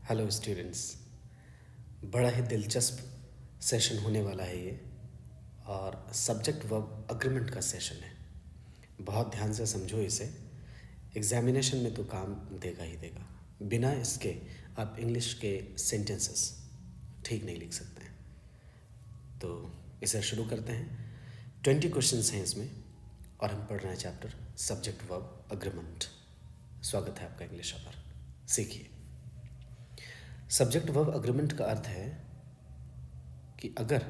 Hello students, बड़ा ही दिलचस्प session होने वाला है ये। और सब्जेक्ट वर्ब अग्रीमेंट का सेशन है। बहुत ध्यान से समझो इसे। एग्जामिनेशन में तो काम देगा ही देगा। बिना इसके आप इंग्लिश के सेंटेंसेस ठीक नहीं लिख सकते हैं। तो इसे शुरू करते हैं। 20 क्वेश्चंस हैं इसमें और हम पढ़ रहे हैं चैप्टर सब्जेक्ट वर्ब अग्रीमेंट। स्वागत है आपका इंग्लिश पर। सीखिए। सब्जेक्ट वर्ब अग्रीमेंट का अर्थ है कि अगर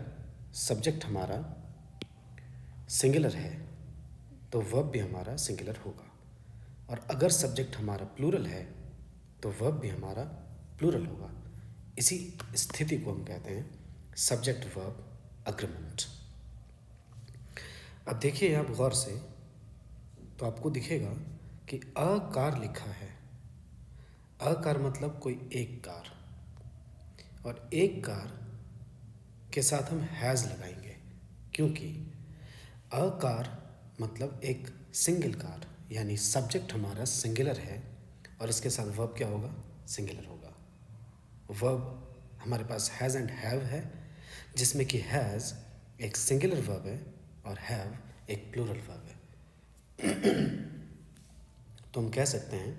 सब्जेक्ट हमारा सिंगुलर है तो वर्ब भी हमारा सिंगुलर होगा, और अगर सब्जेक्ट हमारा प्लूरल है तो वर्ब भी हमारा प्लूरल होगा। इसी स्थिति को हम कहते हैं सब्जेक्ट वर्ब अग्रीमेंट। अब देखिए आप गौर से, तो आपको दिखेगा कि अकार लिखा है। अकार मतलब कोई एक कार, और एक कार के साथ हम हैज़ लगाएंगे क्योंकि अकार मतलब एक सिंगल कार, यानी सब्जेक्ट हमारा सिंगुलर है और इसके साथ वर्ब क्या होगा? सिंगुलर होगा। वर्ब हमारे पास हैज़ एंड हैव है, जिसमें कि हैज़ एक सिंगुलर वर्ब है और हैव एक प्लूरल वर्ब है। तो हम कह सकते हैं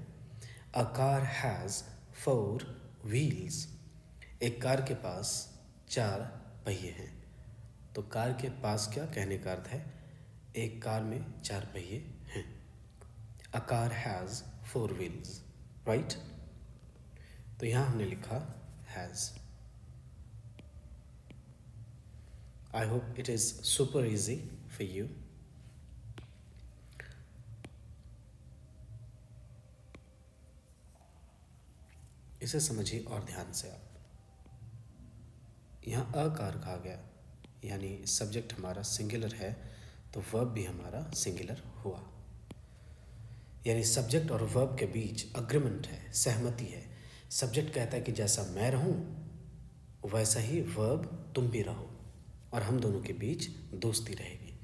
अ कार हैज़ 4 व्हील्स। एक कार के पास 4 पहिए हैं। तो कार के पास क्या कहने का अर्थ है? एक कार में 4 पहिए हैं। A car has 4 wheels, right? तो यहाँ हमने लिखा has. I hope it is super easy for you. इसे समझिए और ध्यान से आप। यहाँ अकार कहा गया, यानी सब्जेक्ट हमारा सिंगुलर है तो वर्ब भी हमारा सिंगुलर हुआ। यानी सब्जेक्ट और वर्ब के बीच अग्रीमेंट है, सहमति है। सब्जेक्ट कहता है कि जैसा मैं रहूं वैसा ही वर्ब तुम भी रहो, और हम दोनों के बीच दोस्ती रहेगी।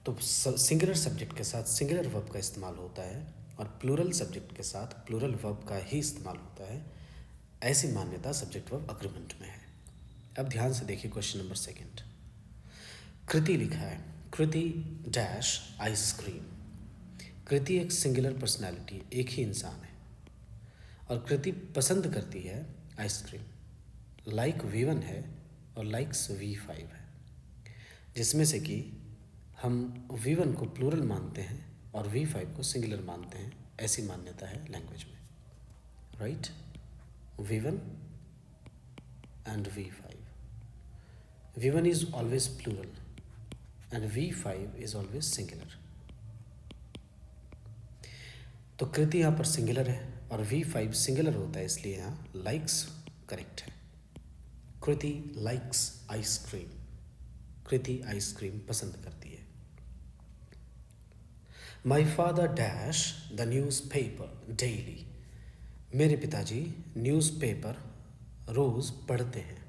तो सिंगुलर सब्जेक्ट के साथ सिंगुलर वर्ब का इस्तेमाल होता है और प्लूरल सब्जेक्ट के साथ प्लूरल वर्ब का ही इस्तेमाल होता है। ऐसी मान्यता सब्जेक्ट वर्ब अग्रीमेंट में है। अब ध्यान से देखिए क्वेश्चन नंबर 2। कृति लिखा है, कृति डैश आइसक्रीम। कृति एक सिंगुलर पर्सनालिटी, एक ही इंसान है, और कृति पसंद करती है आइसक्रीम। लाइक V1 है और लाइक्स V5 है, जिसमें से कि हम V1 को प्लूरल मानते हैं और V5 को सिंगुलर मानते हैं। ऐसी मान्यता है लैंग्वेज में, right? V1 and V5. V1 is always plural and V5 is always singular. तो कृति यहाँ पर सिंगुलर है और V5 सिंगुलर होता है, इसलिए यहाँ लाइक्स करेक्ट है। कृति लाइक्स आइसक्रीम। कृति आइसक्रीम पसंद करती है। My father dash the news paper daily. मेरे पिताजी न्यूज़पेपर रोज़ पढ़ते हैं।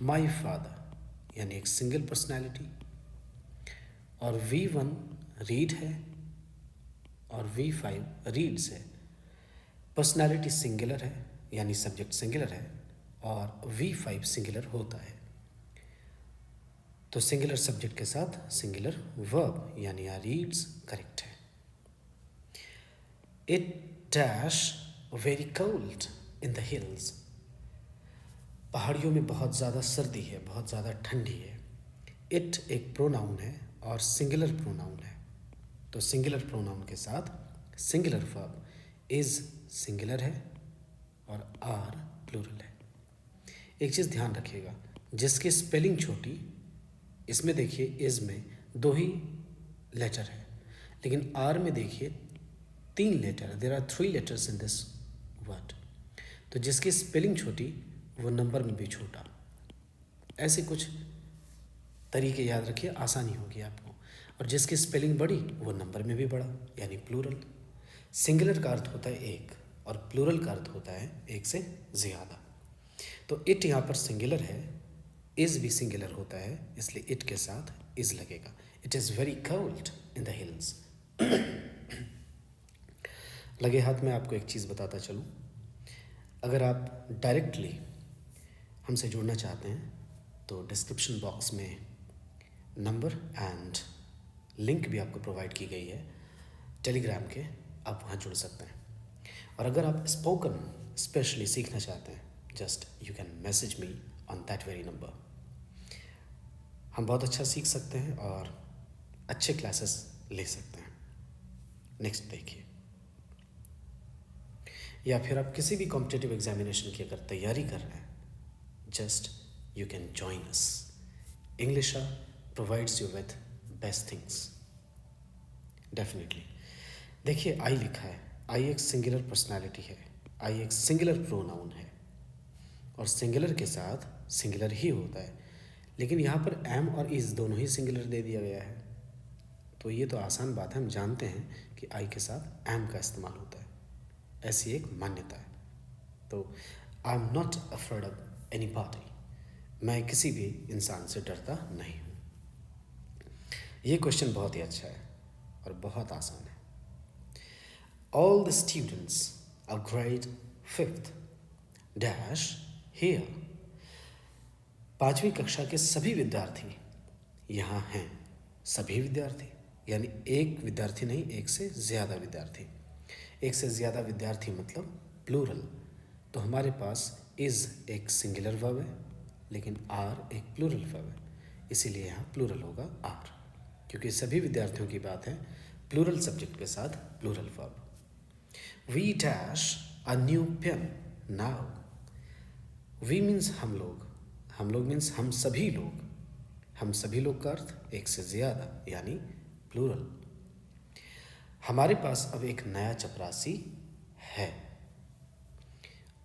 माई फादर यानी एक सिंगल पर्सनैलिटी, और V1 रीड है और V5 रीड्स है। पर्सनैलिटी सिंगुलर है यानी सब्जेक्ट सिंगुलर है और V5 सिंगुलर होता है। तो सिंगुलर सब्जेक्ट के साथ सिंगुलर वर्ब यानी यहाँ रीड्स करेक्ट है। It dash very cold in the hills. पहाड़ियों में बहुत ज़्यादा सर्दी है, बहुत ज़्यादा ठंडी है। इट एक प्रोनाउन है और सिंगुलर प्रोनाउन है, तो सिंगुलर प्रोनाउन के साथ सिंगुलर वर्ब इज़ सिंगुलर है और आर प्लूरल है। एक चीज़ ध्यान रखिएगा, जिसकी स्पेलिंग छोटी, इसमें देखिए इज़ में 2 ही लेटर है, लेकिन आर में देखिए 3 लेटर है। There are 3 letters in this word. तो जिसकी स्पेलिंग छोटी वो नंबर में भी छोटा। ऐसे कुछ तरीके याद रखिए, आसानी होगी आपको। और जिसकी स्पेलिंग बड़ी वो नंबर में भी बड़ा, यानी प्लूरल। सिंगुलर का अर्थ होता है एक और प्लूरल का अर्थ होता है एक से ज़्यादा। तो इट यहाँ पर सिंगुलर है, इज़ भी सिंगुलर होता है, इसलिए इट के साथ इज़ लगेगा। It is very cold in the hills. लगे हाथ में आपको एक चीज़ बताता चलूँ। अगर आप डायरेक्टली हमसे जुड़ना चाहते हैं तो डिस्क्रिप्शन बॉक्स में नंबर एंड लिंक भी आपको प्रोवाइड की गई है टेलीग्राम के, आप वहाँ जुड़ सकते हैं। और अगर आप स्पोकन स्पेशली सीखना चाहते हैं, just you can message me on that very number. हम बहुत अच्छा सीख सकते हैं और अच्छे क्लासेस ले सकते हैं। नेक्स्ट देखिए, या फिर आप किसी भी कॉम्पिटिटिव एग्जामिनेशन की अगर तैयारी कर रहे हैं, just you can join us. Englisha provides you with best things. Definitely. देखिए आई लिखा है, आई एक सिंगुलर पर्सनालिटी है, आई एक सिंगुलर प्रोनाउन है और सिंगुलर के साथ सिंगुलर ही होता है, लेकिन यहाँ पर एम और इज दोनों ही सिंगुलर दे दिया गया है। तो ये तो आसान बात है, हम जानते हैं कि आई के साथ एम का इस्तेमाल होता है, ऐसी एक मान्यता है। तो I am not afraid of any party, मैं किसी भी इंसान से डरता नहीं हूँ। ये क्वेश्चन बहुत ही अच्छा है और बहुत आसान है। All the students of grade 5th dash here, 5वीं कक्षा के सभी विद्यार्थी यहाँ हैं। सभी विद्यार्थी यानी एक विद्यार्थी नहीं, एक से ज़्यादा विद्यार्थी। एक से ज़्यादा विद्यार्थी मतलब प्लूरल। तो हमारे पास इज़ एक सिंगुलर वर्ब है, लेकिन आर एक प्लूरल वर्ब है, इसीलिए यहाँ प्लूरल होगा आर, क्योंकि सभी विद्यार्थियों की बात है प्लूरल सब्जेक्ट के साथ plural verb. We dash a new pen now. We means हम लोग मीन्स हम सभी लोग। हम सभी लोग का अर्थ एक से ज़्यादा यानी प्लूरल। हमारे पास अब एक नया चपरासी है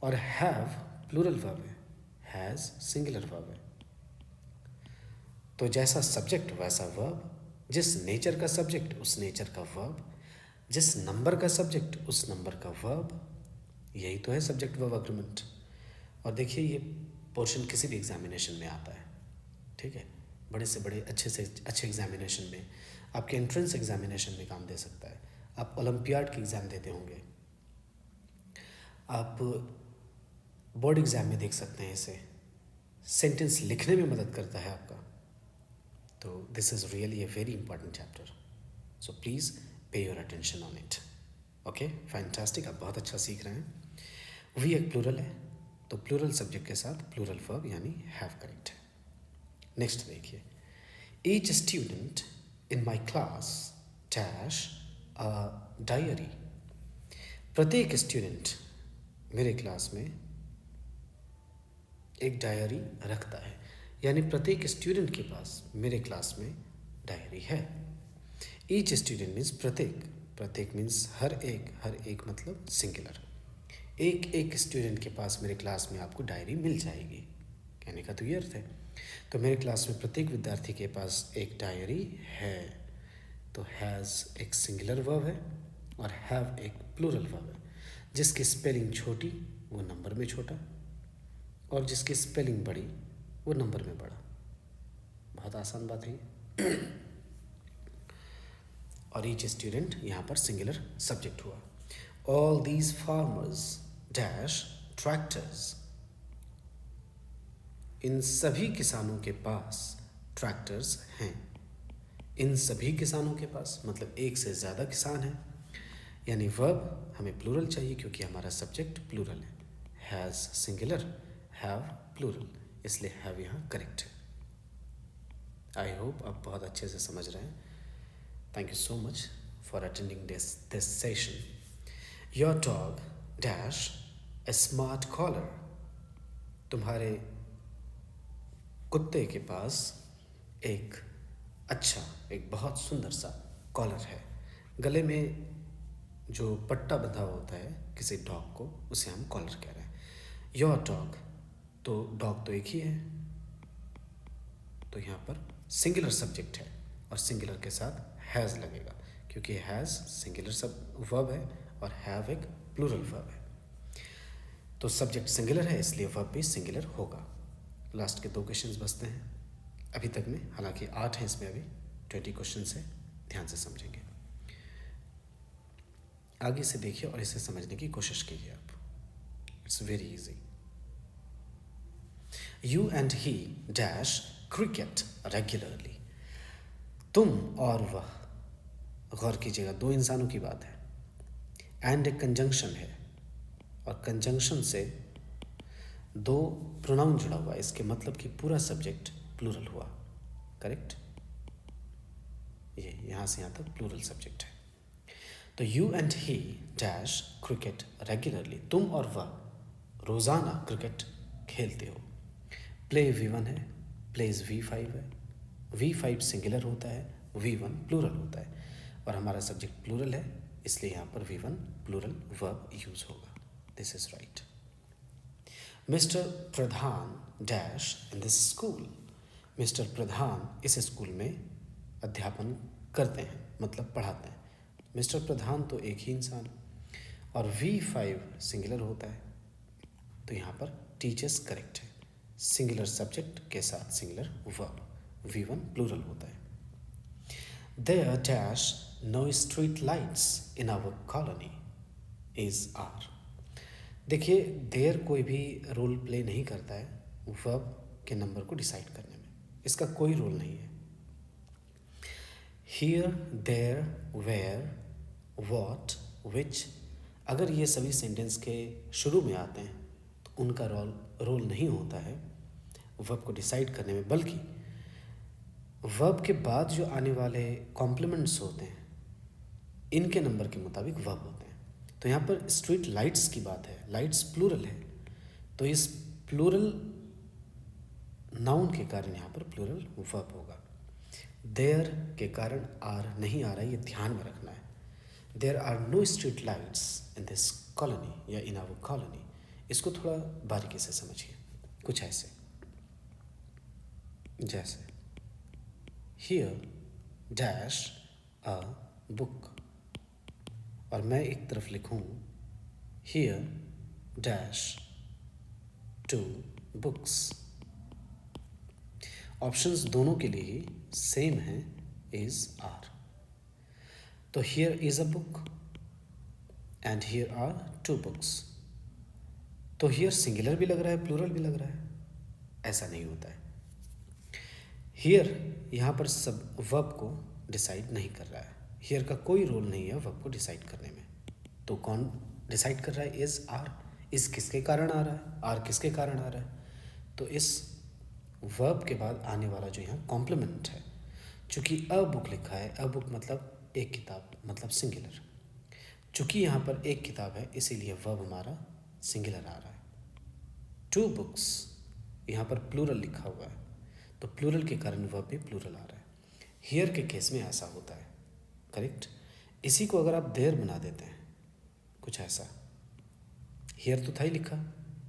और हैव प्लूरल वर्ब है, हैज़ सिंगुलर वर्ब है। तो जैसा सब्जेक्ट वैसा वर्ब, जिस नेचर का सब्जेक्ट उस नेचर का वर्ब, जिस नंबर का सब्जेक्ट उस नंबर का वर्ब, यही तो है सब्जेक्ट वर्ब अग्रीमेंट। और देखिए ये पोर्शन किसी भी एग्जामिनेशन में आता है, ठीक है, बड़े से बड़े अच्छे से अच्छे एग्जामिनेशन में, आपके एंट्रेंस एग्जामिनेशन में काम दे सकता है। आप ओलंपियाड की एग्ज़ाम देते होंगे, आप बोर्ड एग्ज़ाम में देख सकते हैं इसे, सेंटेंस लिखने में मदद करता है आपका। तो this is really a very important chapter, so please पे your attention on it. Okay, fantastic, आप बहुत अच्छा सीख रहे हैं। वी एक प्लूरल है, तो प्लूरल सब्जेक्ट के साथ प्लूरल वर्ब यानी हैव करेक्ट है। नेक्स्ट देखिए, each student in my class dash a diary. प्रत्येक स्टूडेंट मेरे क्लास में एक डायरी रखता है, यानी प्रत्येक स्टूडेंट के पास मेरे क्लास में डायरी है। ईच स्टूडेंट मीन्स प्रत्येक मीन्स हर एक मतलब सिंगुलर। एक स्टूडेंट के पास मेरे क्लास में आपको डायरी मिल जाएगी, कहने का तो ये अर्थ है। तो मेरे क्लास में प्रत्येक विद्यार्थी के पास एक डायरी है। तो हैज़ एक सिंगुलर वर्ब है और हैव एक प्लूरल वर्ब है। जिसकी स्पेलिंग छोटी वो नंबर में छोटा, और जिसकी स्पेलिंग बड़ी वो नंबर में बड़ा। बहुत आसान बात है ये। और ईच स्टूडेंट यहाँ पर सिंगुलर सब्जेक्ट हुआ। All these farmers dash tractors. इन सभी किसानों के पास ट्रैक्टर्स हैं। इन सभी किसानों के पास मतलब एक से ज़्यादा किसान हैं, यानी वर्ब हमें प्लूरल चाहिए क्योंकि हमारा सब्जेक्ट प्लूरल है। हैज़ सिंगुलर, हैव प्लूरल, इसलिए हैव यहाँ करेक्ट है। आई होप आप बहुत अच्छे से समझ रहे हैं। Thank you so much for attending this session. Your dog dash a smart collar. तुम्हारे कुत्ते के पास एक बहुत सुंदर सा कॉलर है। गले में जो पट्टा बंधा होता है किसी डॉग को, उसे हम कॉलर कह रहे हैं। योर डॉग, तो डॉग तो एक ही है, तो यहाँ पर सिंगुलर सब्जेक्ट है और सिंगुलर के साथ हैज़ लगेगा क्योंकि हैज़ सिंगुलर सब वर्ब है और हैव एक प्लूरल वर्ब है। तो सब्जेक्ट सिंगुलर है इसलिए वर्ब भी सिंगुलर होगा। लास्ट के 2 क्वेश्चंस बचते हैं अभी तक में, हालांकि 8 हैं इसमें, अभी 20 क्वेश्चन है, ध्यान से समझेंगे। आगे से देखिए और इसे समझने की कोशिश कीजिए आप। It's very easy. You and he dash cricket regularly. तुम और वह, गौर कीजिएगा, दो इंसानों की बात है, एंड एक कंजंक्शन है, और कंजंक्शन से दो प्रोनाउन जुड़ा हुआ है, इसके मतलब कि पूरा सब्जेक्ट प्लूरल हुआ. करेक्ट? ये यहाँ से यहाँ तक प्लूरल सब्जेक्ट है. तो you and he dash cricket regularly. तुम और वह रोज़ाना क्रिकेट खेलते हो. प्ले V1 है, प्लेज V5 है. V5 सिंगुलर होता है, V1 प्लूरल होता है, और हमारा सब्जेक्ट प्लूरल है, इसलिए यहाँ पर V1 प्लूरल वर्ब यूज होगा. This is right. Mister Pradhan dash in this school. Mister Pradhan इस स्कूल में अध्यापन करते हैं, मतलब पढ़ाते हैं. मिस्टर प्रधान तो एक ही इंसान, और V5 सिंगुलर होता है, तो यहाँ पर टीचर्स करेक्ट है. सिंगुलर सब्जेक्ट के साथ सिंगुलर वर्ब. V1 प्लूरल होता है. There dash no street lights in our colony is R. देखिए, देयर कोई भी रोल प्ले नहीं करता है वर्ब के नंबर को डिसाइड करने में. इसका कोई रोल नहीं है. हियर, देयर, वेयर, व्हाट, विच, अगर ये सभी सेंटेंस के शुरू में आते हैं तो उनका रोल नहीं होता है वर्ब को डिसाइड करने में, बल्कि वर्ब के बाद जो आने वाले कॉम्प्लीमेंट्स होते हैं इनके नंबर के मुताबिक वर्ब होते हैं. तो यहाँ पर स्ट्रीट लाइट्स की बात है, लाइट्स प्लूरल है, तो इस प्लूरल नाउन के कारण यहाँ पर प्लूरल वर्ब होगा. देयर के कारण आर नहीं आ रहा है, ये ध्यान में रखना है. There are no street lights in this colony या इन आवर कॉलोनी. इसको थोड़ा बारीकी से समझिए. कुछ ऐसे, जैसे हियर डैश अ बुक, और मैं एक तरफ लिखूं here dash two books. Options दोनों के लिए ही सेम है, इज आर. तो here is a book and here are two books. तो हियर सिंगुलर भी लग रहा है, प्लूरल भी लग रहा है. ऐसा नहीं होता है. हियर यहाँ पर सब वर्ब को डिसाइड नहीं कर रहा है. हियर का कोई रोल नहीं है वर्ब को डिसाइड करने में. तो कौन डिसाइड कर रहा है? Is are. इस किसके कारण आ रहा है? आर किसके कारण आ रहा है? तो इस वर्ब के बाद आने वाला जो यहाँ कॉम्प्लीमेंट है, चूँकि अ बुक लिखा है, अ बुक मतलब एक किताब, मतलब सिंगुलर. चूँकि यहाँ पर एक किताब है इसीलिए वर्ब हमारा सिंगुलर आ रहा है. टू बुक्स यहाँ पर प्लूरल लिखा हुआ है, तो प्लूरल के कारण वर्ब भी प्लूरल आ रहा है. हियर के केस में ऐसा होता है. करेक्ट? इसी को अगर आप देयर बना देते हैं, कुछ ऐसा, हियर तो था ही लिखा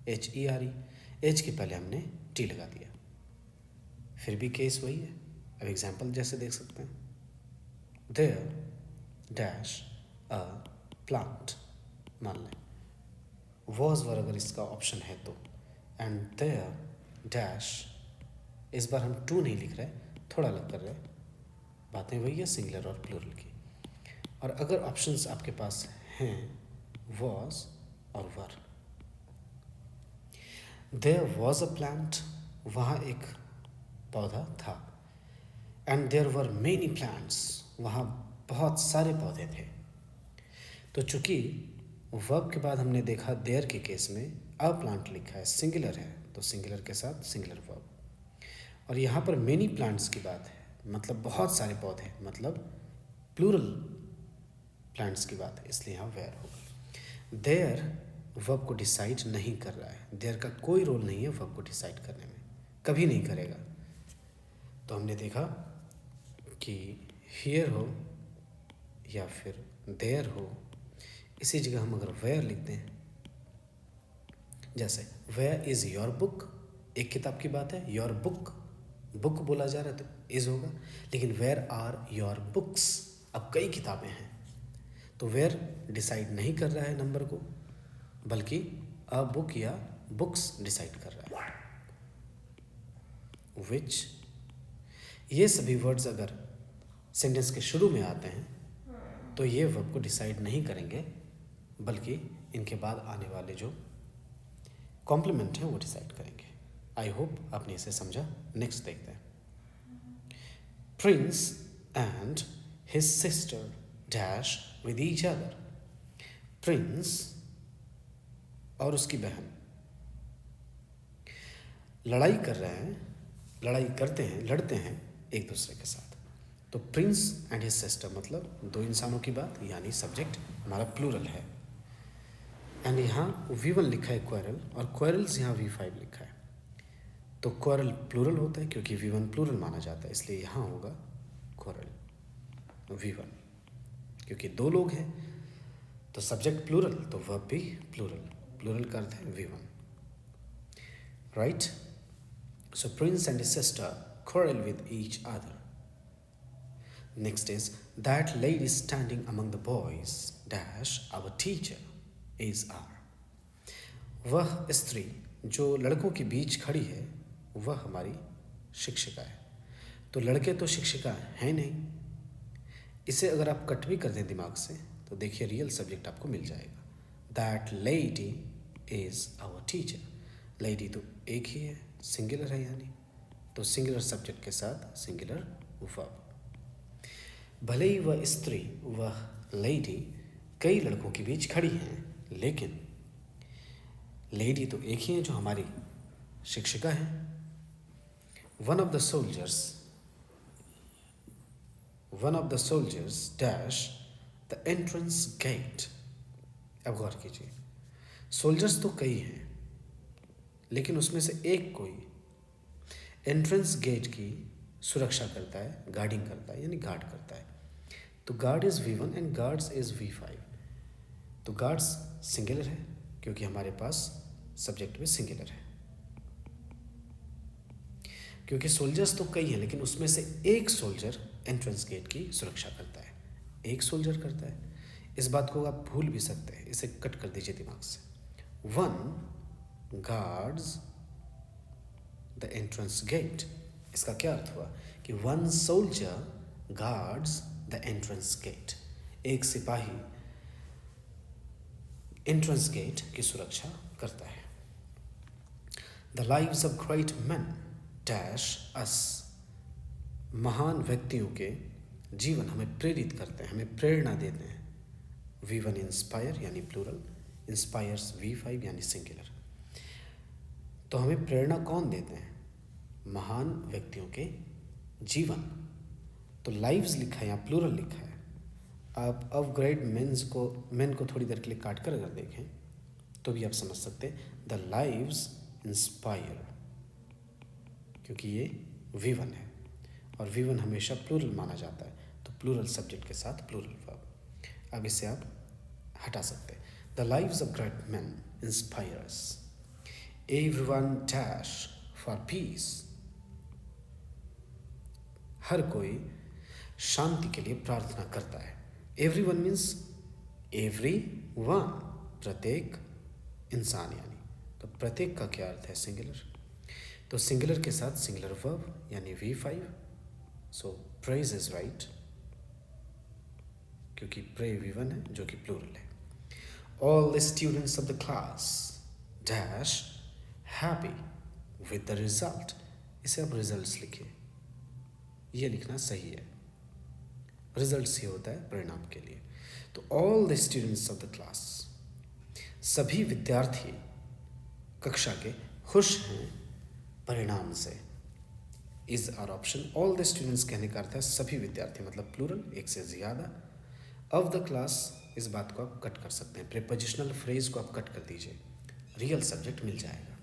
HERE, एच के पहले हमने टी लगा दिया, फिर भी केस वही है. अब एग्जाम्पल जैसे देख सकते हैं, देयर डैश अ प्लांट मान लें, वॉज वर अगर इसका ऑप्शन है तो, एंड देयर डैश, इस बार हम टू नहीं लिख रहे, थोड़ा अलग कर रहे, बातें वही है सिंगुलर और प्लूरल की. और अगर ऑप्शंस आपके पास हैं was और वर, there was a plant, वहाँ एक पौधा था, and there were many plants, वहाँ बहुत सारे पौधे थे. तो चूंकि वर्ब के बाद हमने देखा there के केस में a plant लिखा है, सिंगुलर है, तो सिंगुलर के साथ सिंगुलर वर्ब. और यहाँ पर many plants की बात है, मतलब बहुत सारे पौधे, मतलब प्लूरल प्लांट्स की बात है, इसलिए यहाँ वेयर होगा. देयर वर्ब को डिसाइड नहीं कर रहा है. देयर का कोई रोल नहीं है वर्ब को डिसाइड करने में, कभी नहीं करेगा. तो हमने देखा कि हियर हो या फिर देयर हो, इसी जगह हम अगर वेयर लिखते हैं, जैसे वेयर इज़ योर बुक, एक किताब की बात है, योर बुक, बुक बोला जा रहा है तो इज़ होगा. लेकिन वेयर आर योर बुक्स, अब कई किताबें हैं, तो वेयर डिसाइड नहीं कर रहा है नंबर को, बल्कि अ बुक या बुक्स डिसाइड कर रहा है. विच, ये सभी वर्ड्स अगर सेंटेंस के शुरू में आते हैं तो ये वर्ब को डिसाइड नहीं करेंगे, बल्कि इनके बाद आने वाले जो कॉम्प्लीमेंट है वो डिसाइड करेंगे। आई होप आपने इसे समझा। नेक्स्ट देखते हैं। Prince and his sister dash with each other. Prince और उसकी बहन लड़ाई कर रहे हैं, लड़ाई करते हैं, लड़ते हैं एक दूसरे के साथ। तो प्रिंस एंड हिज सिस्टर मतलब दो इंसानों की बात, यानी सब्जेक्ट हमारा प्लूरल है। एंड यहाँ V1 लिखा है क्वेरल, और क्वेरल्स यहाँ V5 लिखा है। तो क्वेरल प्लूरल होता है क्योंकि V1 प्लूरल माना जाता है, इसलिए यहाँ होगा क्वेरल V1। क्योंकि दो लोग हैं तो सब्जेक्ट प्लूरल तो वर्ब भी प्लूरल, प्लूरल का अर्थ है V1, right. So Prince and his sister quarrel with each other. Next is that lady standing among the boys dash our teacher is our. वह स्त्री जो लड़कों के बीच खड़ी है वह हमारी शिक्षिका है। तो लड़के तो शिक्षिका हैं नहीं। इसे अगर आप कट भी कर दें दिमाग से तो देखिए रियल सब्जेक्ट आपको मिल जाएगा। That lady is our teacher. Lady तो एक ही है, सिंगुलर है, यानी तो सिंगुलर सब्जेक्ट के साथ सिंगुलर वर्ब। भले ही वह स्त्री, वह लेडी कई लड़कों के बीच खड़ी हैं, लेकिन लेडी तो एक ही है जो हमारी शिक्षिका है। One of the soldiers dash the entrance gate. अब गौर कीजिए, सोल्जर्स तो कई हैं लेकिन उसमें से एक कोई एंट्रेंस गेट की सुरक्षा करता है, गार्डिंग करता है, यानी गार्ड करता है। तो guard is V1 and guards is V5। तो गार्ड्स सिंगुलर है क्योंकि हमारे पास सब्जेक्ट में सिंगुलर है। क्योंकि सोल्जर्स तो कई हैं लेकिन उसमें से एक सोल्जर एंट्रेंस गेट की सुरक्षा करता है, एक सोल्जर करता है। इस बात को आप भूल भी सकते हैं, इसे कट कर दीजिए दिमाग से। One guards the entrance gate. इसका क्या अर्थ हुआ कि one soldier guards the entrance gate. एक सिपाही एंट्रेंस गेट की सुरक्षा करता है। The lives of great man dash us. महान व्यक्तियों के जीवन हमें प्रेरित करते हैं, हमें प्रेरणा देते हैं। V1 इंस्पायर यानी प्लूरल, इंस्पायर्स V5 यानी सिंगुलर। तो हमें प्रेरणा कौन देते हैं? महान व्यक्तियों के जीवन। तो लाइव्स लिखा है, यहाँ प्लूरल लिखा है। आप ऑफ ग्रेट मेन को थोड़ी देर के लिए काट कर अगर देखें तो भी आप समझ सकते हैं द लाइव्स इंस्पायर, क्योंकि ये V1 है और V1 हमेशा प्लूरल माना जाता है, तो प्लूरल सब्जेक्ट के साथ प्लूरल वर्ब। अब इसे आप हटा सकते हैं। The lives of great man inspires everyone dash for peace. हर कोई शांति के लिए प्रार्थना करता है। एवरीवन मीन्स एवरी वन, प्रत्येक इंसान, यानी तो प्रत्येक का क्या अर्थ है? सिंगुलर। तो सिंगुलर के साथ सिंगुलर वर्ब यानी V5। So praise is right क्योंकि प्रे V1 है जो कि प्लूरल है। All the students of the class dash happy with the result. इसे आप रिजल्ट्स लिखिए, ये लिखना सही है। रिजल्ट्स ही होता है परिणाम के लिए। तो all the students of the class, सभी विद्यार्थी कक्षा के खुश हैं परिणाम से। Is are option. All the students कहने का अर्थ है सभी विद्यार्थी, मतलब प्लूरल, एक से ज़्यादा। ऑफ द क्लास, इस बात को आप कट कर सकते हैं। प्रीपोजिशनल फ्रेज को आप कट कर दीजिए, रियल सब्जेक्ट मिल जाएगा।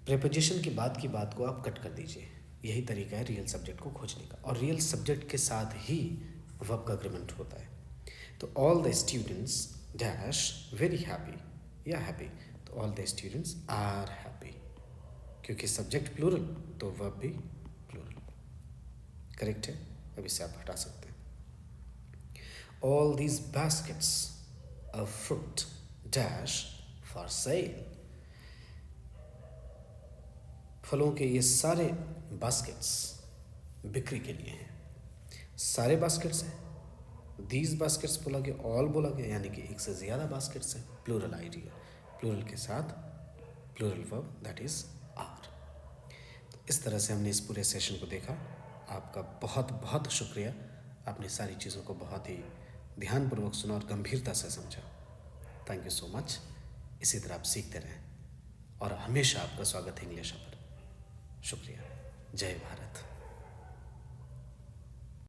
प्रीपोजिशन के बाद की बात को आप कट कर दीजिए। यही तरीका है रियल सब्जेक्ट को खोजने का, और रियल सब्जेक्ट के साथ ही वर्ब का अग्रीमेंट होता है। तो all the students dash very happy या हैप्पी, तो all the students are happy, क्योंकि सब्जेक्ट प्लूरल तो वर्ब भी प्लूरल। करेक्ट है। अब इसे आप हटा सकते हैं। All these baskets of fruit dash for sale. फलों के ये सारे बास्केट्स बिक्री के लिए हैं। सारे बास्केट्स हैं, दीज बास्केट्स बोला गया, ऑल बोला गया, यानी कि एक से ज़्यादा बास्केट्स हैं। प्लूरल आइडिया, प्लूरल के साथ plural verb that is are. इस तरह से हमने इस पूरे सेशन को देखा। आपका बहुत बहुत शुक्रिया, आपने सारी चीज़ों को बहुत ही ध्यानपूर्वक सुना और गंभीरता से समझा। Thank you so much. इसी तरह आप सीखते रहें और हमेशा आपका स्वागत है इंग्लिश पर। शुक्रिया। जय भारत।